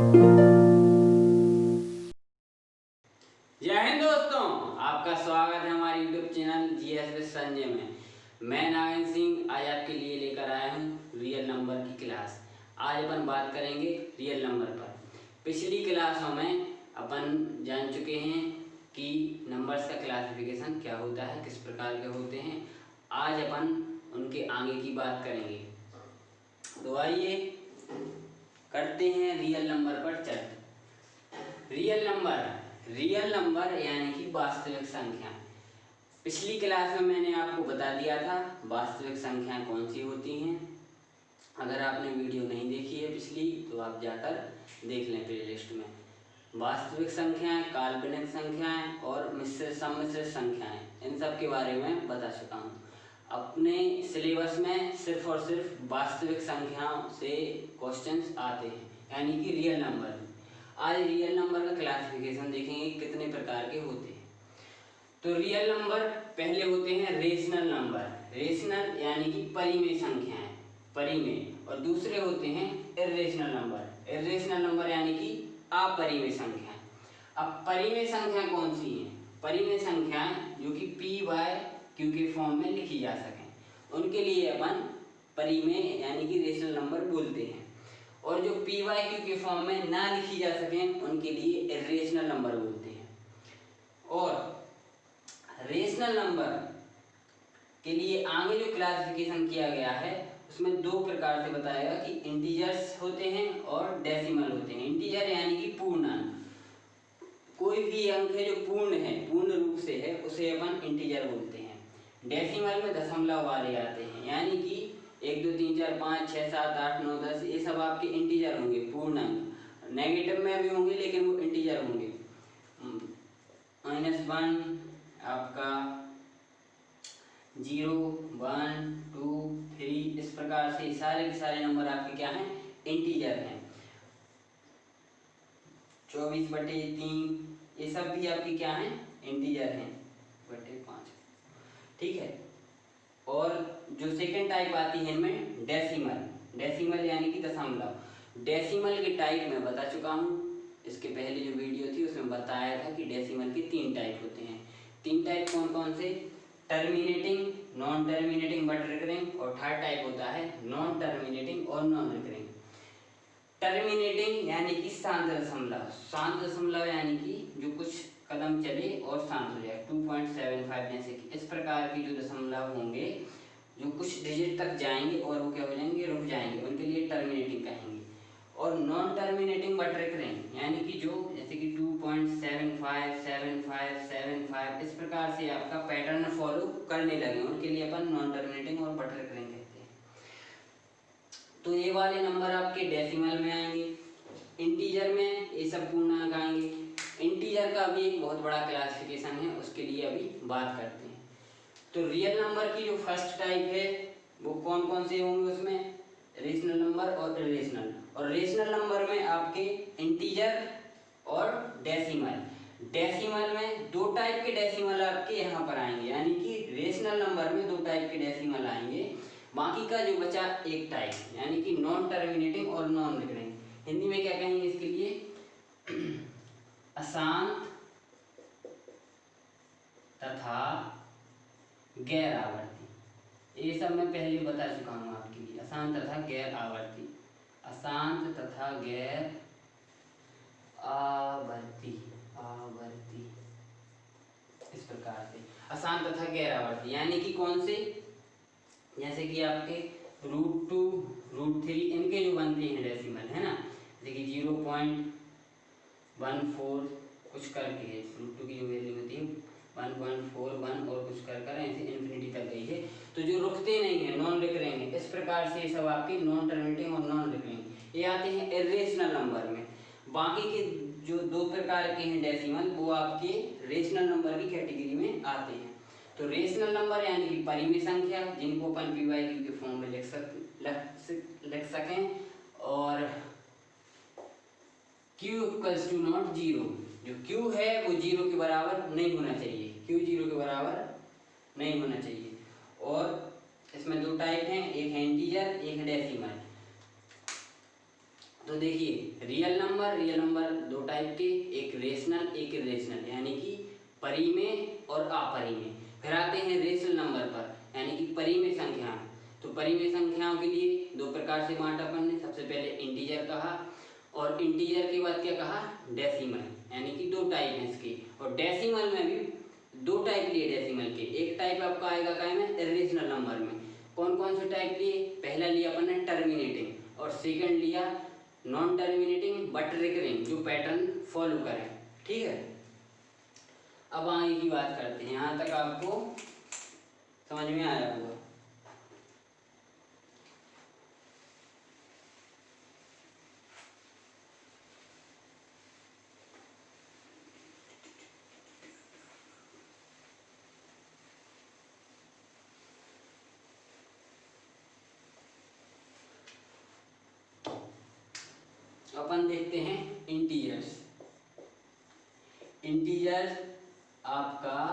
जय हिंद दोस्तों, आपका स्वागत है हमारे YouTube channel GS with Sanjay में। मैं नारायण सिंह आज आपके लिए लेकर आया हूँ रियल नंबर की क्लास। आज अपन बात करेंगे रियल नंबर पर। पिछली क्लासों में अपन जान चुके हैं कि नंबर्स का क्लासिफिकेशन क्या होता है, किस प्रकार के होते हैं। आज अपन उनके आगे की बात करेंगे। तो आइए करते हैं रियल नंबर पर चर्चा। रियल नंबर यानी कि वास्तविक संख्या। पिछली क्लास में मैंने आपको बता दिया था वास्तविक संख्याएं कौन सी होती हैं। अगर आपने वीडियो नहीं देखी है पिछली तो आप जाकर देख लें प्लेलिस्ट में। वास्तविक संख्याएं, काल्पनिक संख्याएं और सम्मिश्रित संख्याएं, इन सब के बारे में बता चुका हूँ। अपने सिलेबस में सिर्फ और सिर्फ वास्तविक संख्याओं से क्वेश्चंस आते हैं, यानी कि रियल नंबर। आज रियल नंबर का क्लासिफिकेशन देखेंगे कितने प्रकार के होते हैं। तो रियल नंबर पहले होते हैं रेशनल नंबर। रेशनल यानी कि परिमेय संख्याएं, परिमेय। और दूसरे होते हैं इर्रेशनल नंबर। इर्रेशनल नंबर यानी कि अपरिमेय संख्याएं। अब परिमेय संख्या कौन सी हैं? परिमेय संख्याएं जो कि पी बाय क्यू के फॉर्म में लिखी जा सकें, उनके लिए अपन परिमेय यानी कि रेशनल नंबर बोलते हैं। और जो पी वाई क्यू के फॉर्म में ना लिखी जा सकें उनके लिए इर्रेशनल नंबर बोलते हैं। और रेशनल नंबर के लिए आगे जो क्लासिफिकेशन किया गया है उसमें दो प्रकार से बताएगा कि इंटीजर्स होते हैं और डेसिमल होते हैं। इंटीजर यानी कि पूर्णांक। कोई भी अंक है जो पूर्ण है, पूर्ण रूप से है, उसे अपन इंटीजर बोलते हैं। डेसिमल में दशमलव वाले आते हैं, यानी कि 1 2 3 4 5 6 7 8 9 10 ये सब आपके इंटीजर होंगे, पूर्णांक। नेगेटिव में भी होंगे लेकिन वो इंटीजर होंगे। -1 आपका 0 1 2 3 इस प्रकार से सारे के सारे नंबर आपके क्या हैं? इंटीजर हैं। 24/3 ये सब भी आपकी क्या हैं? इंटीजर हैं, बटे 5। ठीक है। और जो सेकेंड टाइप आती है इनमें डेसिमल। डेसिमल यानी कि दशमलव। डेसिमल के टाइप में बता चुका हूँ, इसके पहले जो वीडियो थी उसमें बताया था कि डेसिमल के 3 टाइप होते हैं। 3 टाइप कौन कौन से? Terminating, non terminating but recurring, और थर्ड टाइप होता है नॉन टर्मिनेटिंग और नॉन रिकरिंग। टर्मिनेटिंग यानी कि शांत दशमलव। शांत दशमलव यानी कि जो कुछ कदम चले और शांत हो जाए, 2.75 जैसे कि इस प्रकार के जो दशमलव होंगे जो कुछ डिजिट तक जाएंगे और वो क्या हो जाएंगे? रुक जाएंगे, उनके लिए टर्मिनेटिंग कहेंगे। और नॉन टर्मिनेटिंग बट रिकरिंग यानी कि जो जैसे कि 2.75 75 75 इस प्रकार से आपका पैटर्न फॉलो करने लगे, उनके लिए अपन नॉन टर्मिनेटिंग और बट रिकरिंग कहते हैं। तो ये वाले नंबर आपके डेसिमल में आएंगे। इंटीजर में ये सब पूर्णांक आएंगे। इंटीजर का भी एक बहुत बड़ा क्लासिफिकेशन है, उसके लिए अभी बात करते हैं। तो रियल नंबर की जो फर्स्ट टाइप है वो कौन कौन से होंगे? उसमें रेशनल नंबर और इरेशनल। और रेशनल नंबर में आपके इंटीजर और डेसिमल। डेसिमल में दो टाइप के डेसिमल आपके यहाँ पर आएंगे, यानी कि रेशनल नंबर में दो टाइप के डेसिमल आएंगे। बाकी का जो बचा एक टाइप, यानी कि नॉन टर्मिनेटिंग और नॉन रिकरिंग। हिंदी में क्या कहेंगे इसके लिए? अशांत तथा गैर आवर्ती। ये सब मैं पहले बता चुका हूँ आपके लिए। अशांत तथा गैर आवर्ती, अशांत तथा गैर आवर्ती, आवर्ती इस प्रकार से। अशांत तथा गैर आवर्ती यानी कि कौन से? जैसे कि आपके √2 √3 इनके जो बनते हैं डेसिमल, है ना, देखिए 0.14 कुछ करके है, √2 की जो वैल्यू होती है 1.41 और कुछ कर कर ऐसे इन्फिनिटी तक गई है। तो जो रुकते नहीं है, नॉन रिकरिंग है, इस प्रकार से ये सब आपके नॉन टर्मिनेटिंग और नॉन रिकरिंग ये आते हैं इरेशनल नंबर में। बाकी के जो दो प्रकार के हैं डेसिमल वो आपके रेशनल नंबर की कैटेगरी में आते हैं। तो रेशनल नंबर यानी कि परिमेय संख्या, जिनको अपन पी वाई क्यू के फॉर्म में लिख सकें। और q इक्वल्स टू नॉट 0, जो q है वो 0 के बराबर नहीं होना चाहिए, q 0 के बराबर नहीं होना चाहिए। और इसमें दो टाइप हैं, एक है इंटीजर, एक है डेसिमल। तो देखिए रियल नंबर दो टाइप के, एक रेशनल एक इरेशनल, यानी कि परिमेय और अपरिमेय। फिर आते हैं रेशनल नंबर पर, यानी कि परिमेय संख्या। तो परिमेय संख्याओं के लिए दो प्रकार से बांटा अपन ने। सबसे पहले इंटीजर कहा, और इंटीजर के बाद क्या कहा, डेसिमल, यानी कि दो टाइप हैं इसके। और डेसिमल में भी दो टाइप लिए डेसिमल के। एक टाइप आपका आएगा क्या में, इरेशनल नंबर में। कौन कौन से टाइप लिए, पहला लिया अपन ने टर्मिनेटिंग, और सेकंड लिया नॉन टर्मिनेटिंग बट रिकरिंग, जो पैटर्न फॉलो करें। ठीक है, अब आगे की बात करते हैं। यहाँ तक आपको समझ में आया होगा। अपन देखते हैं इंटीजर्स। इंटीजर आपका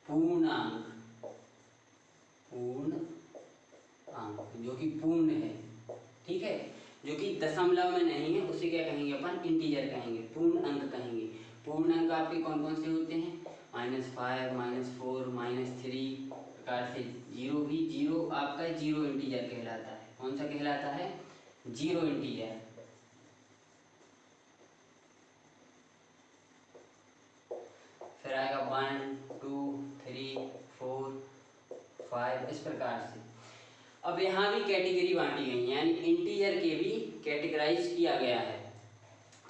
पूर्णांक, जो कि पूर्ण है। ठीक है, जो कि दशमलव में नहीं है, उसे क्या कहेंगे अपन, इंटीजर कहेंगे, पूर्ण अंक कहेंगे। पूर्ण अंक आपके कौन कौन से होते हैं, -5, -4, -3 प्रकार से। जीरो भी, जीरो आपका जीरो इंटीजर कहलाता है। कौन सा कहलाता है, जीरो इंटीजर। फिर आएगा 1, 2, 3, 4, 5, इस प्रकार से। अब यहाँ भी कैटेगरी बांटी गई है, यानी इंटीजर के भी कैटेगराइज किया गया है।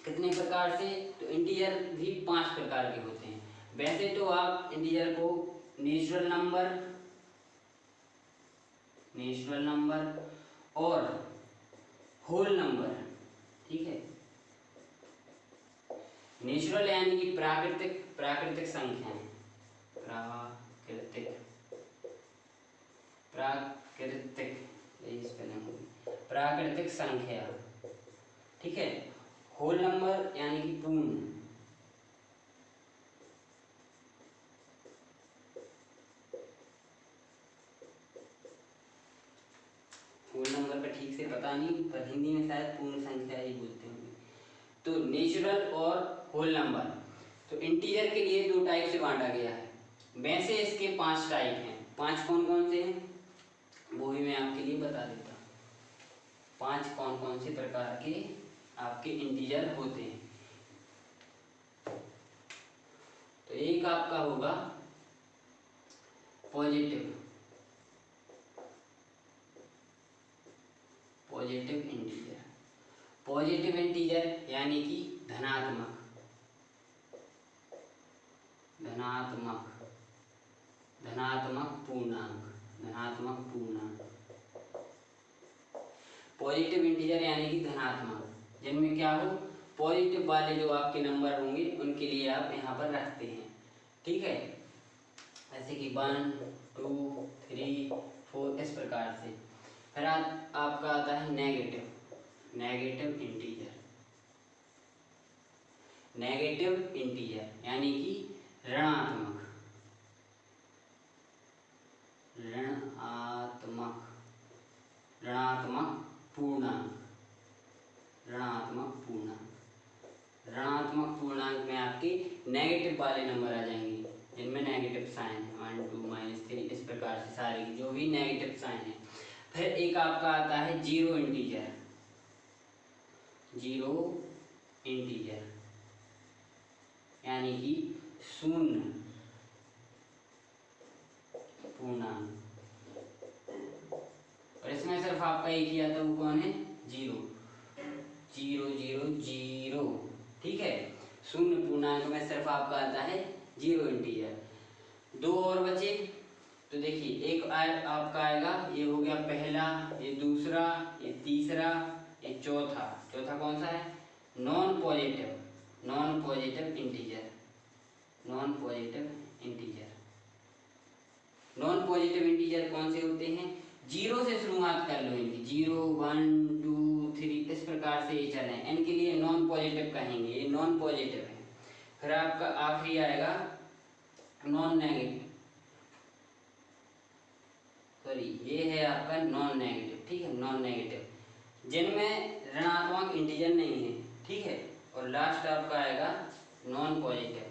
कितने प्रकार से, तो इंटीजर भी 5 प्रकार के होते हैं। वैसे तो आप इंटीजर को नेचुरल नंबर और होल नंबर, ठीक है, नेचुरल यानी कि प्राकृतिक संख्याएं, प्राकृतिक संख्या। ठीक है, होल नंबर यानी कि पूर्ण। होल नंबर का ठीक से पता नहीं, पर हिंदी में शायद पूर्ण संख्या ही बोलते होंगे। तो नेचुरल और होल नंबर, तो इंटीजर के लिए दो टाइप से बांटा गया है। वैसे इसके 5 टाइप हैं। 5 कौन कौन से हैं वो भी मैं आपके लिए बता देता हूँ। 5 कौन कौन से प्रकार के आपके इंटीजर होते हैं। तो एक आपका होगा पॉजिटिव इंटीजर। पॉजिटिव इंटीजर यानी कि धनात्मक पूर्णांक। पॉजिटिव इंटीजर यानी कि धनात्मक, जिनमें क्या हो, पॉजिटिव वाले जो आपके नंबर होंगे उनके लिए आप यहाँ पर रखते हैं। ठीक है, ऐसे कि 1, 2, 3, 4, इस प्रकार से। फिर आपका आता है नेगेटिव इंटीजर यानी कि ऋणात्मक पूर्णांक। ऋणात्मक पूर्णांक में आपके नेगेटिव वाले नंबर आ जाएंगे, जिनमें नेगेटिव साइन है, 1, 2, -3, इस प्रकार से सारे जो भी नेगेटिव साइन है। फिर एक आपका आता है जीरो इंटीजर यानी कि शून्य पूर्णांक। और इसमें सिर्फ आपका एक ही आता है, वो कौन है, 0। ठीक है, शून्य पूर्णांक में सिर्फ आपका आता है जीरो इंटीजर। दो और बचे, तो देखिए एक आपका आएगा, ये हो गया पहला, ये दूसरा, ये तीसरा, ये चौथा कौन सा है, non positive integer. Non positive integer कौन से होते हैं, 0 से शुरुआत कर लो इनकी, 0, 1, 2, 3, इस प्रकार से ये चले, इनके लिए नॉन पॉजिटिव कहेंगे, ये नॉन पॉजिटिव है। फिर आपका आखिरी आएगा नॉन नेगेटिव, ये है आपका नॉन नेगेटिव। ठीक है, नॉन नेगेटिव, जिनमें ऋणात्मक इंटीजर नहीं है, ठीक है। और लास्ट आपका आएगा नॉन पॉजिटिव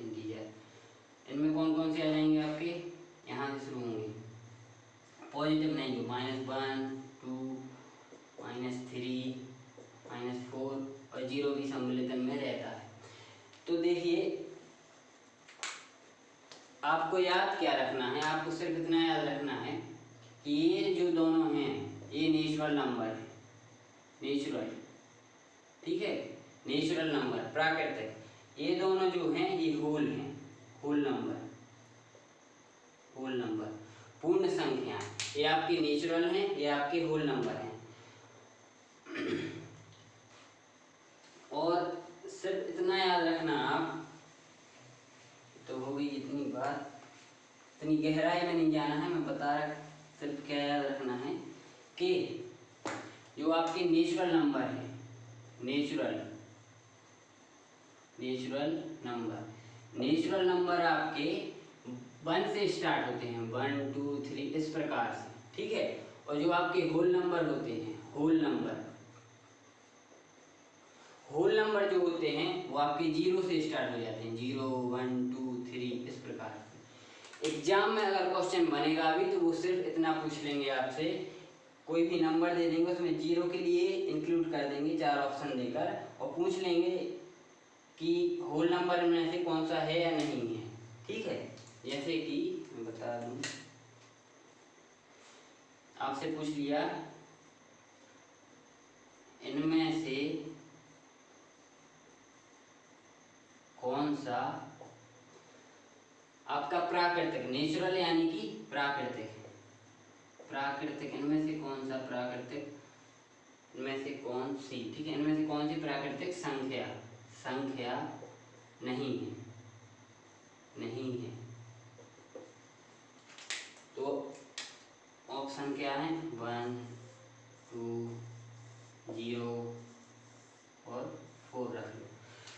इंटीजर। इनमें कौन कौन से आ जाएंगे आपके, यहाँ से शुरू होंगे। पॉजिटिव नहीं हो, -1, 2, -3, -4 और 0 भी सम्मिलितन में रहता है। तो देखिए आपको याद क्या रखना है, आपको सिर्फ इतना याद रखना है कि ये जो दोनों हैं ये नेचुरल नंबर है, नेचुरल, ठीक है, नेचुरल नंबर, प्राकृतिक। ये दोनों जो हैं ये होल हैं, होल नंबर, पूर्ण संख्या। ये आपके नेचुरल हैं, ये आपके होल नंबर हैं। और सिर्फ इतना याद रखना आप, तो हो गई इतनी बात, इतनी गहराई में नहीं जाना है, मैं बता रहा, सिर्फ क्या याद रखना है कि जो आपके नेचुरल नंबर है, नेचुरल नंबर आपके 1 से स्टार्ट होते हैं, 1, 2, 3 इस प्रकार से, ठीक है। और जो आपके होल नंबर होते हैं, होल नंबर जो होते हैं वो आपके 0 से स्टार्ट हो जाते हैं, 0, 1, 2, 3 इस प्रकार से। एग्जाम में अगर क्वेश्चन बनेगा अभी तो वो सिर्फ इतना पूछ लेंगे आपसे, कोई भी नंबर दे देंगे उसमें 0 के लिए इंक्लूड कर देंगे 4 ऑप्शन देकर, और पूछ लेंगे कि होल नंबर में से कौन सा है या नहीं है, ठीक है। जैसे कि मैं बता दूं, आपसे पूछ लिया इनमें से कौन सा आपका प्राकृतिक, नेचुरल यानी कि प्राकृतिक, इनमें से कौन सा प्राकृतिक, इनमें से कौन सी, ठीक है, इनमें से कौन सी प्राकृतिक संख्या नहीं है। तो ऑप्शन क्या है, 1, 2, 0 और 4 रख लो।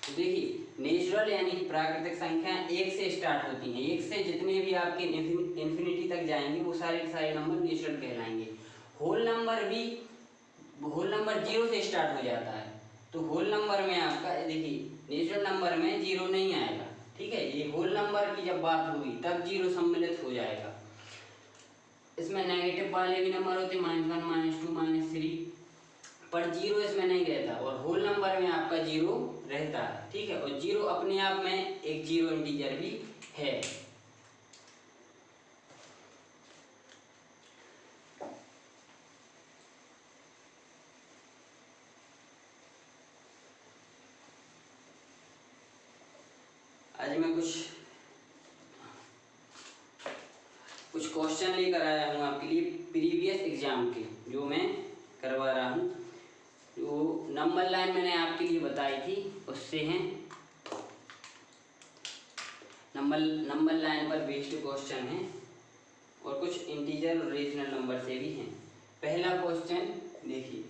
तो देखिए नेचुरल यानी प्राकृतिक संख्या 1 से स्टार्ट होती हैं, 1 से जितने भी आपके इन्फिनिटी तक जाएंगे वो सारे नंबर नेचुरल कहलाएंगे। होल नंबर 0 से स्टार्ट हो जाता है, तो होल नंबर में आपका देखिए नेचुरल नंबर में 0 नहीं आएगा, ठीक है। ये होल नंबर की जब बात होगी तब 0 सम्मिलित हो जाएगा। इसमें नेगेटिव वाले भी नंबर होते हैं, -1, -2, -3, पर 0 इसमें नहीं रहता, और होल नंबर में आपका 0 रहता है, ठीक है। और 0 अपने आप में एक 0 इंटीजर भी है। आज मैं कुछ क्वेश्चन लेकर आया हूँ आपके लिए प्रीवियस एग्जाम के, जो मैं करवा रहा हूँ। जो नंबर लाइन मैंने आपके लिए बताई थी उससे हैं, नंबर लाइन पर बेस्ड क्वेश्चन है, और कुछ इंटीजर और रेशनल नंबर से भी हैं। पहला क्वेश्चन देखिए,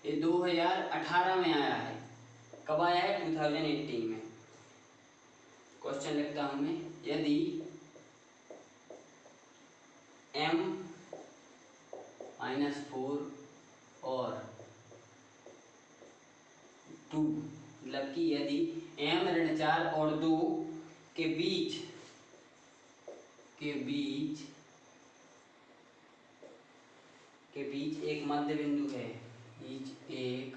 ये 2018 में आया है, कब आया है, 2018 में। क्वेश्चन लिखता हूं मैं, यदि m-4 और 2, मतलब कि यदि m-4 और 2 के बीच एक मध्य बिंदु है, एक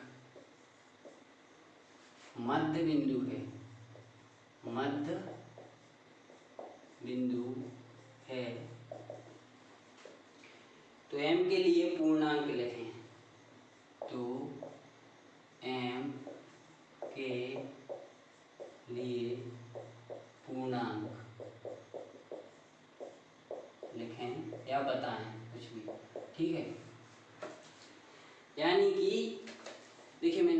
मध्य बिंदु है, तो m के लिए पूर्णांक लिखें। तो m के लिए पूर्णांक लिखें या बताएं, कुछ भी, ठीक है। यानी कि देखिए मैं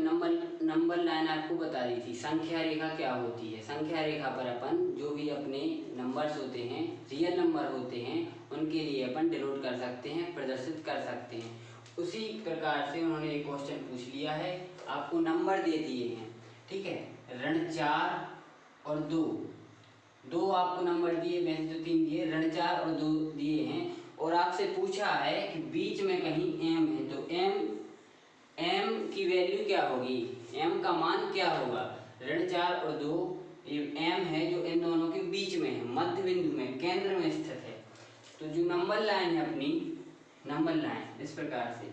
नंबर लाइन आपको बता दी थी, संख्या रेखा क्या होती है। संख्या रेखा पर अपन जो भी अपने नंबर्स होते हैं, रियल नंबर होते हैं, उनके लिए अपन डिनोट कर सकते हैं, प्रदर्शित कर सकते हैं। उसी प्रकार से उन्होंने एक क्वेश्चन पूछ लिया है, आपको नंबर दे दिए हैं, ठीक है, ऋण 4 और 2 आपको नंबर दिए, वैसे तो 3 दिए, ऋण 4 और 2 दिए हैं, और आपसे पूछा है कि बीच में कहीं m है, तो m की वैल्यू क्या होगी, m का मान क्या होगा। ऋण 4 और 2 ये m है जो इन दोनों के बीच में है, मध्य बिंदु में, केंद्र में स्थित है। तो जो नंबर लाइन है अपनी, नंबर लाइन इस प्रकार से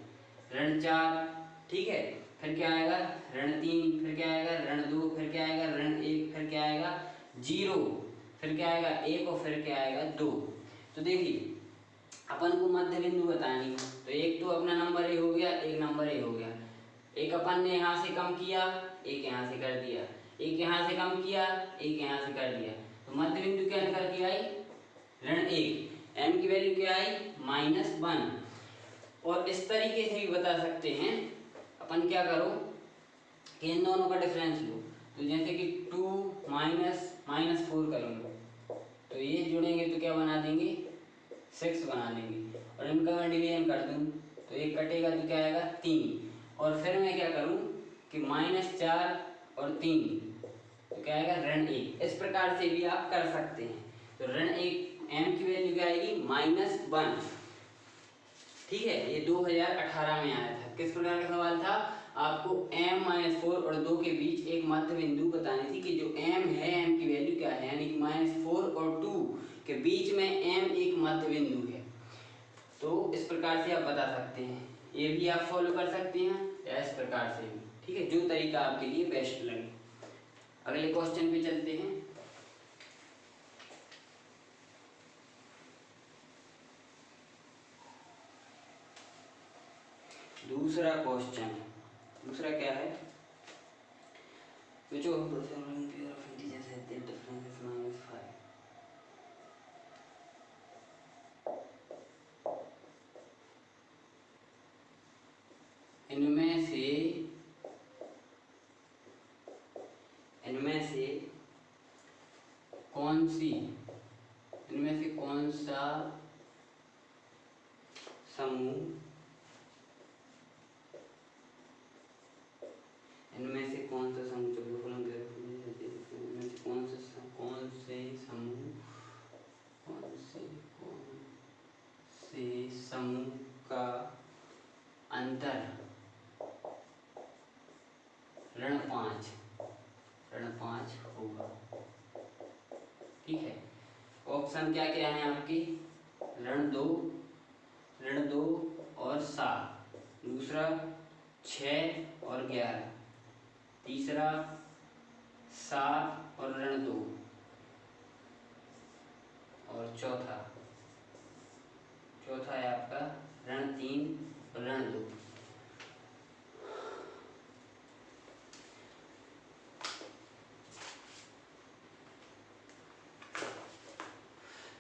ऋण 4, ठीक है, फिर क्या आएगा ऋण 3, फिर क्या आएगा ऋण 2, फिर क्या आएगा ऋण 1, फिर क्या आएगा 0, फिर क्या आएगा 1 और फिर क्या आएगा 2। तो देखिए अपन को मध्य बिंदु बतानी है, तो एक तो अपना नंबर ए हो गया, एक नंबर ए हो गया, एक अपन ने यहाँ से कम किया, एक यहाँ से कर दिया, एक यहाँ से कम किया, एक यहाँ से कर दिया, तो मध्य बिंदु क्या निकल के आई ऋण 1, m की वैल्यू क्या आई -1। और इस तरीके से भी बता सकते हैं अपन, क्या करो कि इन दोनों का डिफरेंस लो, तो जैसे कि 2 -4 करेंगे तो ये जुड़ेंगे तो क्या बना देंगे 6 बना देंगे, और इनका मैं डिवीजन कर दूं तो एक कटेगा तो क्या आएगा 3, और फिर मैं क्या करूं कि -4 और 3 तो क्या आएगा ऋण 1। इस प्रकार से भी आप कर सकते हैं। तो ऋण 1 m की वैल्यू क्या आएगी -1, ठीक है। ये 2018 में आया था। किस प्रकार का सवाल था, आपको m-4 और 2 के बीच एक मध्य बिंदु बतानी थी कि जो m है, m की वैल्यू क्या है, यानी कि -4 और 2 के बीच में m एक मध्य बिंदु है। तो इस प्रकार से आप बता सकते हैं, ये भी आप फॉलो कर सकते हैं या इस प्रकार से भी, ठीक है, जो तरीका आपके लिए बेस्ट लगे। अगले क्वेश्चन पे चलते हैं। दूसरा क्वेश्चन, दूसरा क्या है, which of the following pair of integers has their difference is -5? इनमें से कौन सा समूह, इनमें से कौन से समूह का अंतर ऋण 5 होगा, ठीक है। ऑप्शन क्या क्या है आपकी, ऋण 2 और 7, दूसरा 6 और 11, तीसरा 7 और ऋण 2, और चौथा है आपका ऋण 3 और ऋण 2।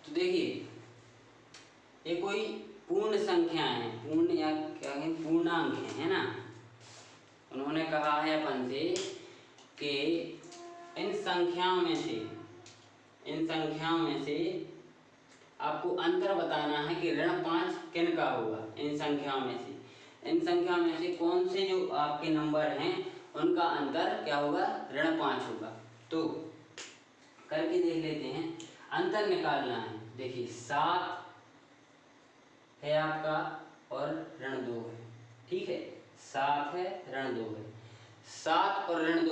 तो देखिए ये कोई पूर्ण संख्या है, पूर्ण या क्या है पूर्णांक है ना। उन्होंने कहा है अपन से कि इन संख्याओं में से आपको अंतर बताना है कि ऋण 5 किन का होगा। इन संख्याओं में से कौन से जो आपके नंबर हैं उनका अंतर क्या होगा, ऋण 5 होगा। तो करके देख लेते हैं, अंतर निकालना है। देखिए 7 है आपका और ऋण 2 है, ठीक है, 7 है ऋण 2 है। 7 और ऋण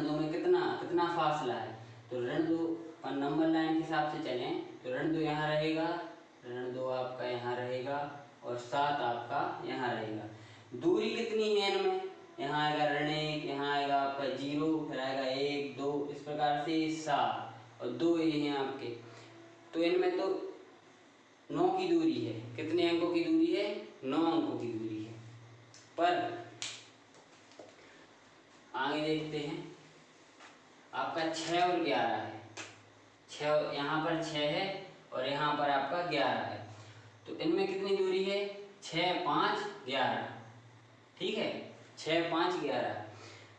2 में कितना फासला है, तो ऋण 2 और नंबर लाइन के हिसाब से चलें तो ऋण 2 यहाँ रहेगा, ऋण 2 आपका यहाँ रहेगा और 7 आपका यहाँ रहेगा। दूरी कितनी है इनमें, यहाँ आएगा ऋण 1, यहाँ आएगा आपका 0, फिर आएगा 1 2, इस प्रकार से 7 और 2 ये हैं आपके। तो इनमें तो 9 की दूरी है। कितने अंकों की दूरी है, 9 अंकों की दूरी है। पर आगे देखते हैं, आपका 6 और 11 है, 6 यहाँ पर 6 है और यहाँ पर आपका 11 है। तो इनमें कितनी दूरी है, 6 5 11, ठीक है, 6 5 11।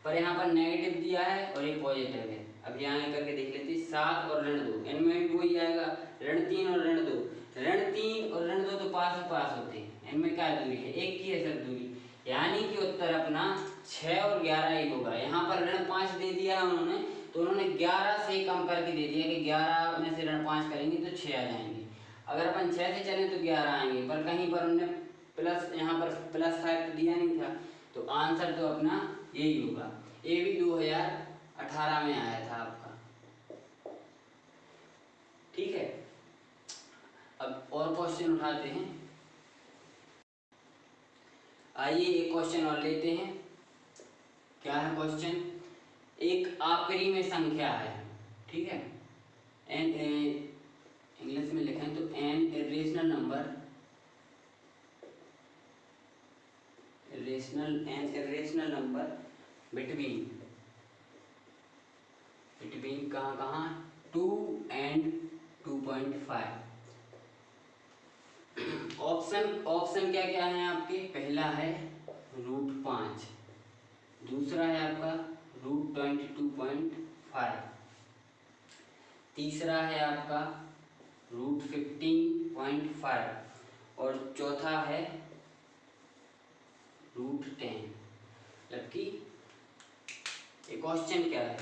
पर यहाँ पर नेगेटिव दिया है और ये पॉजिटिव है। अब यहाँ करके देख लेते हैं, 7 और ऋण 2, इनमें भी वही आएगा, ऋण 3 और ऋण 2। ऋण 3 और ऋण 2 तो पास ही पास होते हैं, इनमें क्या दूरी है, 1 की है सब दूरी, यानी कि उत्तर अपना 6 और 11 ही होगा। यहाँ पर ऋण 5 दे दिया उन्होंने, तो उन्होंने 11 से कम करके दे दिया कि 11 में से ऋण 5 करेंगे तो 6 आ जाएंगे। अगर अपन 6 से चलें तो 11 आएंगे, पर कहीं पर उन्होंने प्लस, यहाँ पर +5 तो दिया नहीं था, तो आंसर तो अपना यही होगा। ये भी 2018 में आया था आपका। ठीक है, अब और क्वेश्चन उठाते हैं। आइए एक क्वेश्चन और लेते हैं। क्या है क्वेश्चन? एक आखिरी में संख्या है, ठीक है, एन इंग्लिश में लिखें तो an irrational number, irrational number between कहाँ 2 and 2.5। ऑप्शन क्या क्या है आपके? पहला है √5, दूसरा है आपका √22.5, तीसरा है आपका √15.5 और चौथा है √10। जबकि ये क्वेश्चन क्या है?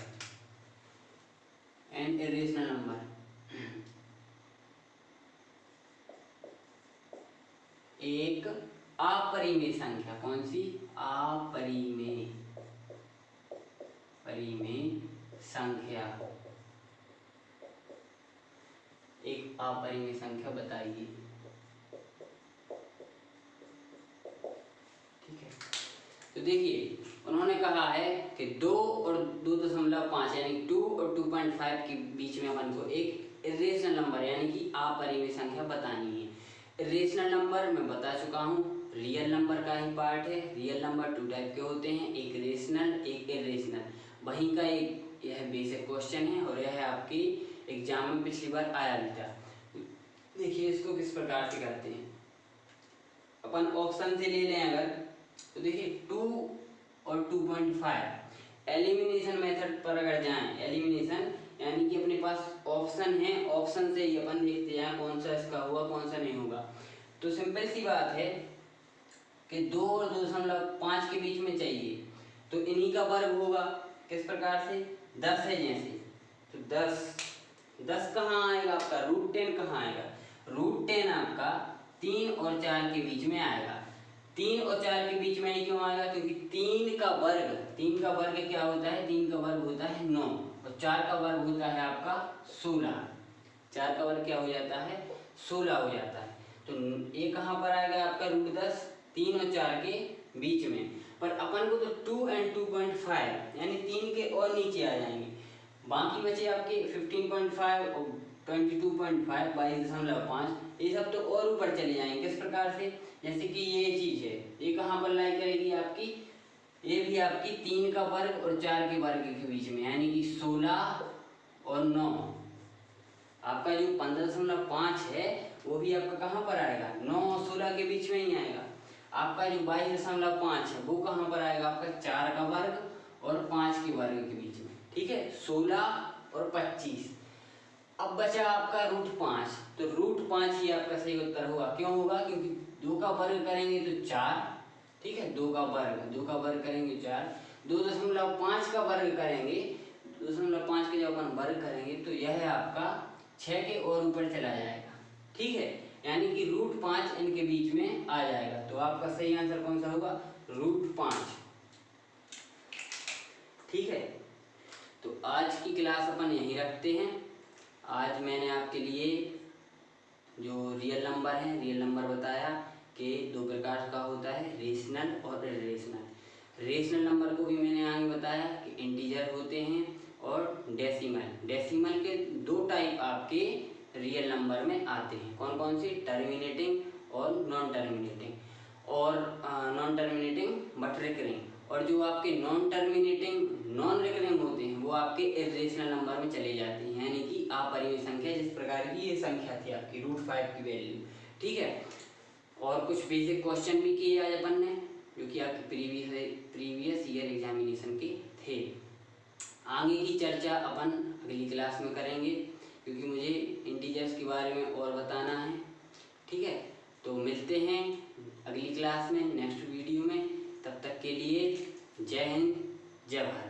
एन इरेशनल नंबर, एक अपरिमेय संख्या। कौन सी? अपरिमेय संख्या। एक अपरिमेय संख्या बताइए। ठीक है, तो देखिए उन्होंने कहा है कि 2 और 2.5 यानी 2 और 2.5 के बीच में अपन को एक इरेशनल नंबर यानी कि अपरिमेय संख्या बतानी है। इरेशनल नंबर मैं बता चुका हूँ, रियल नंबर का ही पार्ट है। रियल नंबर 2 टाइप के होते हैं, एक रेशनल एक इरेशनल। वहीं का एक यह बेसिक क्वेश्चन है और यह आपकी एग्जाम में पिछली बार आया भी था। देखिए इसको किस प्रकार से करते हैं। अपन ऑप्शन से ले लें अगर, तो देखिए 2 और 2.5 एलिमिनेशन मेथड पर अगर जाएं, एलिमिनेशन यानी कि अपने पास ऑप्शन है, ऑप्शन से ही अपन देखते हैं कौन सा इसका हुआ कौन सा नहीं होगा। तो सिंपल सी बात है कि 2 और 2.5 के बीच में चाहिए, तो इन्हीं का वर्ग होगा। किस प्रकार से? 10 है जैसे, तो 10 कहाँ आएगा आपका? √10 कहाँ आएगा? √10 आपका 3 और 4 के बीच में आएगा। 3 और 4 के बीच में ही क्यों आएगा? क्योंकि 3 का वर्ग क्या होता है? 3 का वर्ग होता है 9 और 4 का वर्ग होता है आपका 16। 4 का वर्ग क्या हो जाता है? 16 हो जाता है। तो ये कहाँ पर आएगा आपका? √10 3 और 4 के बीच में। पर अपन को तो 2 and 2.5 यानी 3 के और नीचे आ जाएंगे। बाकी बचे आपके 15.5 और 22.5 22.5, ये सब तो और ऊपर चले जाएंगे। किस प्रकार से? जैसे कि ये चीज है, ये कहाँ पर लाई करेगी आपकी? ये भी आपकी 3 का वर्ग और 4 के वर्ग के बीच में, यानी कि 16 और 9। आपका जो 15.5 है वो भी आपका कहाँ पर आएगा? 9 और 16 के बीच में ही आएगा। आपका जो 22.5 है वो कहाँ पर आएगा? आपका 4 का वर्ग और 5 के वर्ग के बीच में। ठीक है, 16 और 25। अब बचा आपका √5, तो √5 ही आपका सही उत्तर होगा। क्यों होगा? क्योंकि 2 का वर्ग करेंगे तो 4, ठीक है, 2 का वर्ग करेंगे 4, 2.5 का वर्ग करेंगे, 2.5 के जब अपन वर्ग करेंगे तो यह आपका 6 के और ऊपर चला जाएगा। ठीक है, यानी कि √5 इनके बीच में आ जाएगा। तो आपका सही आंसर कौन सा होगा? √5। ठीक है, तो आज की क्लास अपन यहीं रखते हैं। आज मैंने आपके लिए जो रियल नंबर बताया कि 2 प्रकार का होता है, रेशनल और इरेशनल। रेशनल नंबर को भी मैंने आगे बताया कि इंटीजर होते हैं और डेसिमल के 2 टाइप आपके रियल नंबर में आते हैं। कौन कौन से? टर्मिनेटिंग और नॉन टर्मिनेटिंग बट रिकरिंग। और जो आपके नॉन रिकरिंग होते हैं वो आपके इरेशनल नंबर में चले जाते हैं, यानी कि अपरिमेय संख्या। जिस प्रकार की ये संख्या थी आपकी √5 की वैल्यू। ठीक है, और कुछ बेसिक क्वेश्चन भी किए आज अपन ने जो कि आपके प्रीवियस ईयर एग्जामिनेशन के थे। आगे की चर्चा अपन अगली क्लास में करेंगे क्योंकि मुझे इंटीजर्स के बारे में और बताना है। ठीक है, तो मिलते हैं अगली क्लास में, नेक्स्ट वीडियो में। तब तक के लिए जय हिंद, जय भारत।